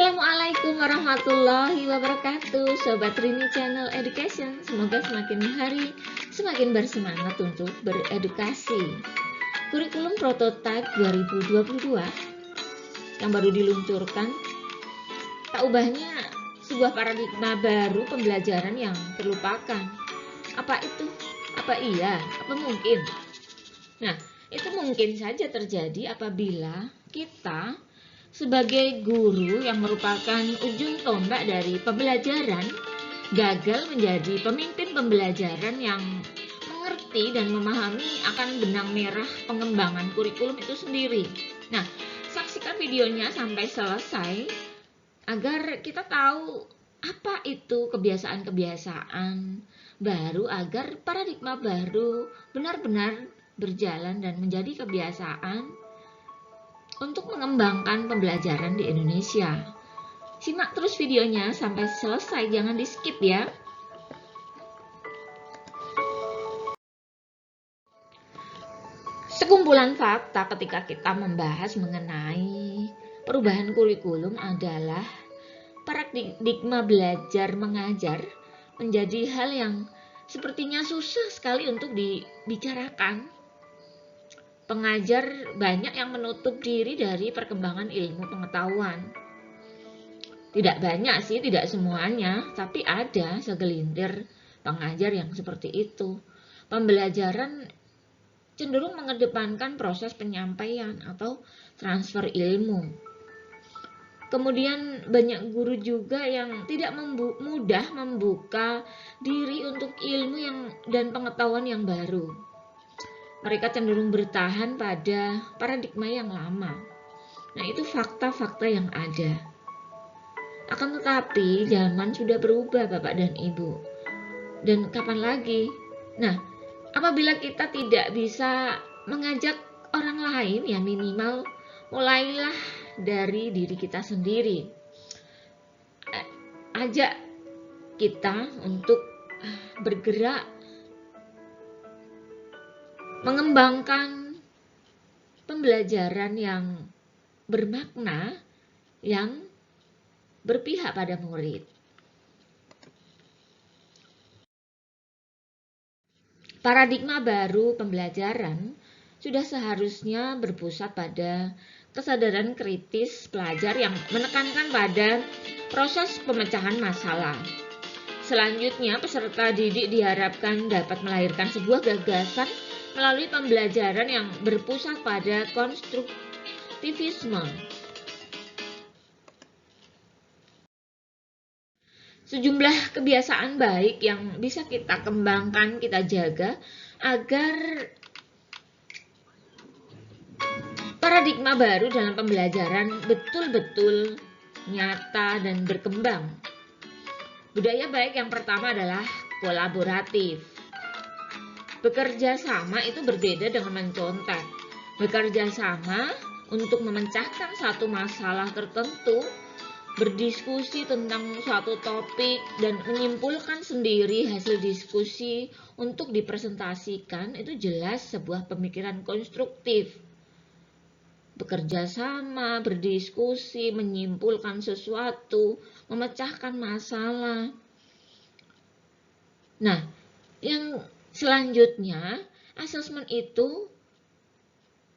Assalamualaikum warahmatullahi wabarakatuh, Sobat Rini Channel Education. Semoga semakin hari semakin bersemangat untuk beredukasi. Kurikulum Prototype 2022 yang baru diluncurkan, tak ubahnya sebuah paradigma baru pembelajaran yang terlupakan. Apa itu? Apa iya? Apa mungkin? Nah, itu mungkin saja terjadi apabila kita sebagai guru yang merupakan ujung tombak dari pembelajaran gagal menjadi pemimpin pembelajaran yang mengerti dan memahami akan benang merah pengembangan kurikulum itu sendiri. Nah, saksikan videonya sampai selesai agar kita tahu apa itu kebiasaan-kebiasaan baru agar paradigma baru benar-benar berjalan dan menjadi kebiasaan untuk mengembangkan pembelajaran di Indonesia. Simak terus videonya sampai selesai, jangan di skip ya. Sekumpulan fakta ketika kita membahas mengenai perubahan kurikulum adalah paradigma belajar mengajar menjadi hal yang sepertinya susah sekali untuk dibicarakan. Pengajar banyak yang menutup diri dari perkembangan ilmu pengetahuan. Tidak banyak sih, tidak semuanya, tapi ada segelintir pengajar yang seperti itu. Pembelajaran cenderung mengedepankan proses penyampaian atau transfer ilmu. Kemudian banyak guru juga yang tidak mudah membuka diri untuk ilmu dan pengetahuan yang baru. Mereka cenderung bertahan pada paradigma yang lama. Nah, itu fakta-fakta yang ada. Akan tetapi, zaman sudah berubah, Bapak dan Ibu. Dan kapan lagi? Nah, apabila kita tidak bisa mengajak orang lain, ya minimal mulailah dari diri kita sendiri. Ajak kita untuk bergerak mengembangkan pembelajaran yang bermakna, yang berpihak pada murid. Paradigma baru pembelajaran sudah seharusnya berpusat pada kesadaran kritis pelajar yang menekankan pada proses pemecahan masalah. Selanjutnya, peserta didik diharapkan dapat melahirkan sebuah gagasan melalui pembelajaran yang berpusat pada konstruktivisme. Sejumlah kebiasaan baik yang bisa kita kembangkan, kita jaga agar paradigma baru dalam pembelajaran betul-betul nyata dan berkembang. Budaya baik yang pertama adalah kolaboratif. Bekerja sama itu berbeda dengan mencontek. Bekerja sama untuk memecahkan satu masalah tertentu, berdiskusi tentang suatu topik, dan menyimpulkan sendiri hasil diskusi untuk dipresentasikan, itu jelas sebuah pemikiran konstruktif. Bekerja sama, berdiskusi, menyimpulkan sesuatu, memecahkan masalah. Nah, yang selanjutnya, asesmen itu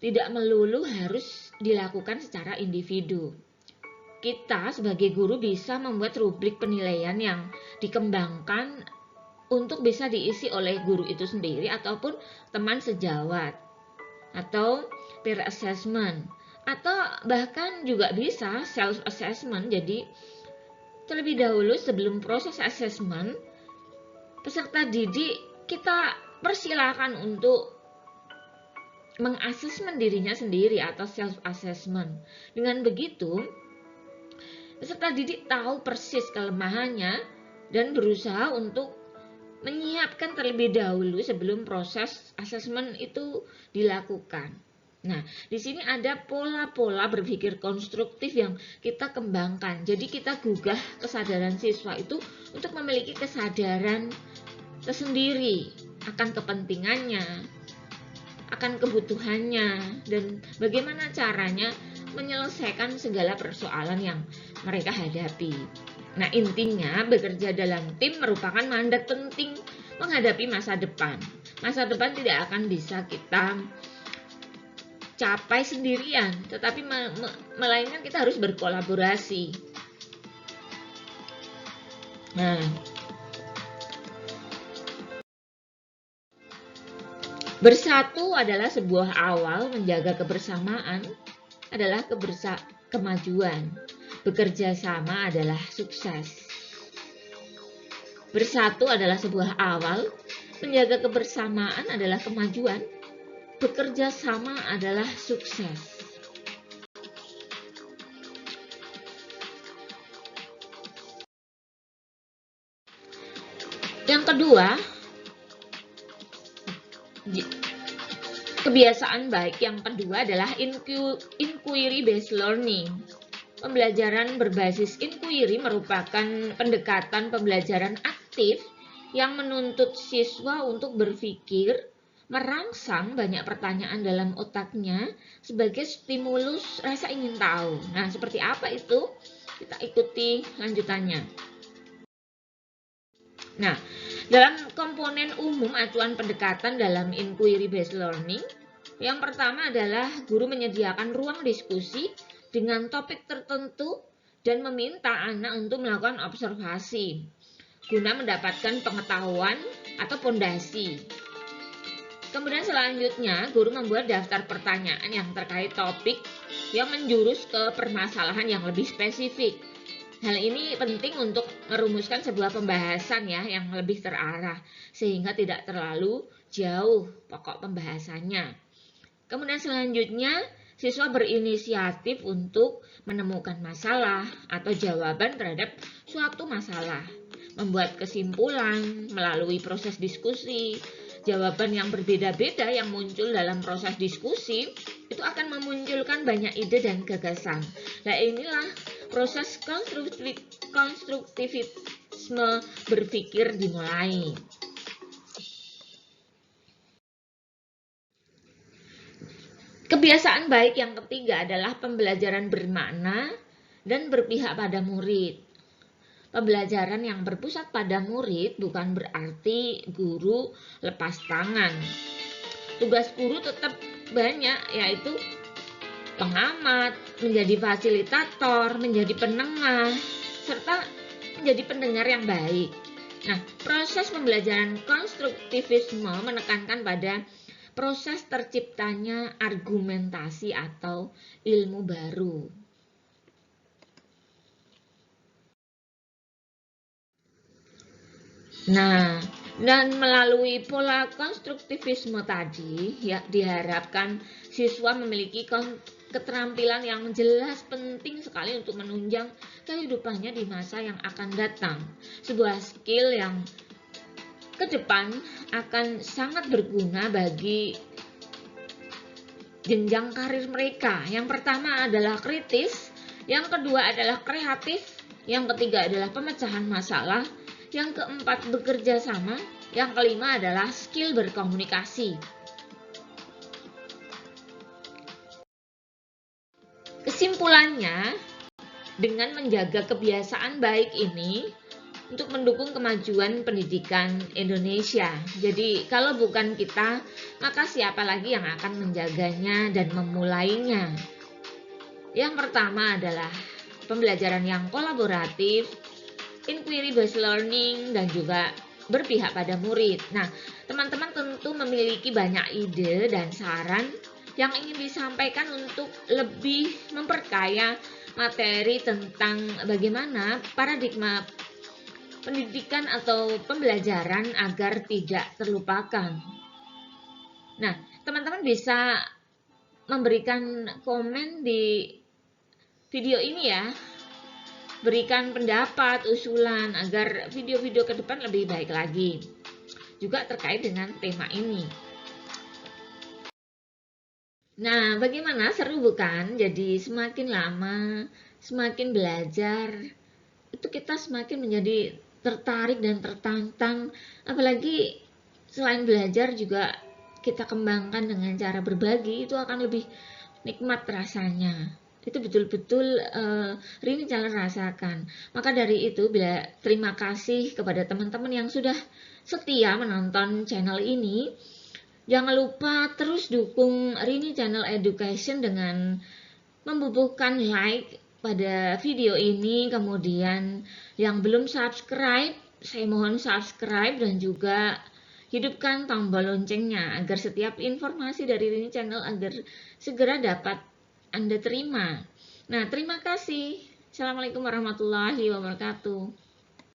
tidak melulu harus dilakukan secara individu. Kita sebagai guru bisa membuat rubrik penilaian yang dikembangkan untuk bisa diisi oleh guru itu sendiri ataupun teman sejawat, atau peer assessment, atau bahkan juga bisa self assessment. Jadi terlebih dahulu sebelum proses assessment, peserta didik kita persilakan untuk mengasesmen dirinya sendiri atau self assessment. Dengan begitu, peserta didik tahu persis kelemahannya dan berusaha untuk menyiapkan terlebih dahulu sebelum proses asesmen itu dilakukan. Nah, di sini ada pola-pola berpikir konstruktif yang kita kembangkan. Jadi kita gugah kesadaran siswa itu untuk memiliki kesadaran tersendiri akan kepentingannya, akan kebutuhannya, dan bagaimana caranya menyelesaikan segala persoalan yang mereka hadapi. Nah, intinya bekerja dalam tim merupakan mandat penting menghadapi masa depan. Masa depan tidak akan bisa kita capai sendirian, tetapi melainkan kita harus berkolaborasi. Nah, bersatu adalah sebuah awal, menjaga kebersamaan adalah kemajuan. Bekerja sama adalah sukses. Bersatu adalah sebuah awal, menjaga kebersamaan adalah kemajuan. Bekerja sama adalah sukses. Yang kedua, kebiasaan baik yang kedua adalah inquiry based learning. Pembelajaran berbasis inquiry merupakan pendekatan pembelajaran aktif yang menuntut siswa untuk berpikir, merangsang banyak pertanyaan dalam otaknya sebagai stimulus rasa ingin tahu. Nah, seperti apa itu? Kita ikuti lanjutannya. Nah, dalam komponen umum acuan pendekatan dalam inquiry based learning, yang pertama adalah guru menyediakan ruang diskusi dengan topik tertentu dan meminta anak untuk melakukan observasi guna mendapatkan pengetahuan atau pondasi. Kemudian selanjutnya, guru membuat daftar pertanyaan yang terkait topik yang menjurus ke permasalahan yang lebih spesifik. Hal ini penting untuk merumuskan sebuah pembahasan ya yang lebih terarah sehingga tidak terlalu jauh pokok pembahasannya. Kemudian selanjutnya siswa berinisiatif untuk menemukan masalah atau jawaban terhadap suatu masalah, membuat kesimpulan melalui proses diskusi. Jawaban yang berbeda-beda yang muncul dalam proses diskusi itu akan memunculkan banyak ide dan gagasan. Nah, inilah proses konstruktivisme berpikir dimulai. Kebiasaan baik yang ketiga adalah pembelajaran bermakna dan berpihak pada murid. Pembelajaran yang berpusat pada murid bukan berarti guru lepas tangan. Tugas guru tetap banyak, yaitu pengamat, menjadi fasilitator, menjadi penengah, serta menjadi pendengar yang baik. Nah, proses pembelajaran konstruktivisme menekankan pada proses terciptanya argumentasi atau ilmu baru. Nah, dan melalui pola konstruktivisme tadi, ya diharapkan siswa memiliki keterampilan yang jelas penting sekali untuk menunjang kehidupannya di masa yang akan datang. Sebuah skill yang ke depan akan sangat berguna bagi jenjang karir mereka. Yang pertama adalah kritis, yang kedua adalah kreatif, yang ketiga adalah pemecahan masalah, yang keempat bekerja sama, yang kelima adalah skill berkomunikasi. Kesimpulannya, dengan menjaga kebiasaan baik ini untuk mendukung kemajuan pendidikan Indonesia. Jadi kalau bukan kita, maka siapa lagi yang akan menjaganya dan memulainya? Yang pertama adalah pembelajaran yang kolaboratif, inquiry based learning, dan juga berpihak pada murid. Nah, teman-teman tentu memiliki banyak ide dan saran yang ingin disampaikan untuk lebih memperkaya materi tentang bagaimana paradigma pendidikan atau pembelajaran agar tidak terlupakan. Nah, teman-teman bisa memberikan komen di video ini ya. Berikan pendapat, usulan agar video-video ke depan lebih baik lagi. Juga terkait dengan tema ini. Nah, bagaimana? Seru bukan? Jadi semakin lama, semakin belajar, itu kita semakin menjadi tertarik dan tertantang. Apalagi selain belajar juga kita kembangkan dengan cara berbagi, itu akan lebih nikmat rasanya. itu betul-betul Rini Channel rasakan. Maka dari itu, bila terima kasih kepada teman-teman yang sudah setia menonton channel ini. Jangan lupa terus dukung Rini Channel Education dengan membubuhkan like pada video ini. Kemudian yang belum subscribe, saya mohon subscribe dan juga hidupkan tombol loncengnya agar setiap informasi dari Rini Channel agar segera dapat Anda terima. Nah, terima kasih. Assalamualaikum warahmatullahi wabarakatuh.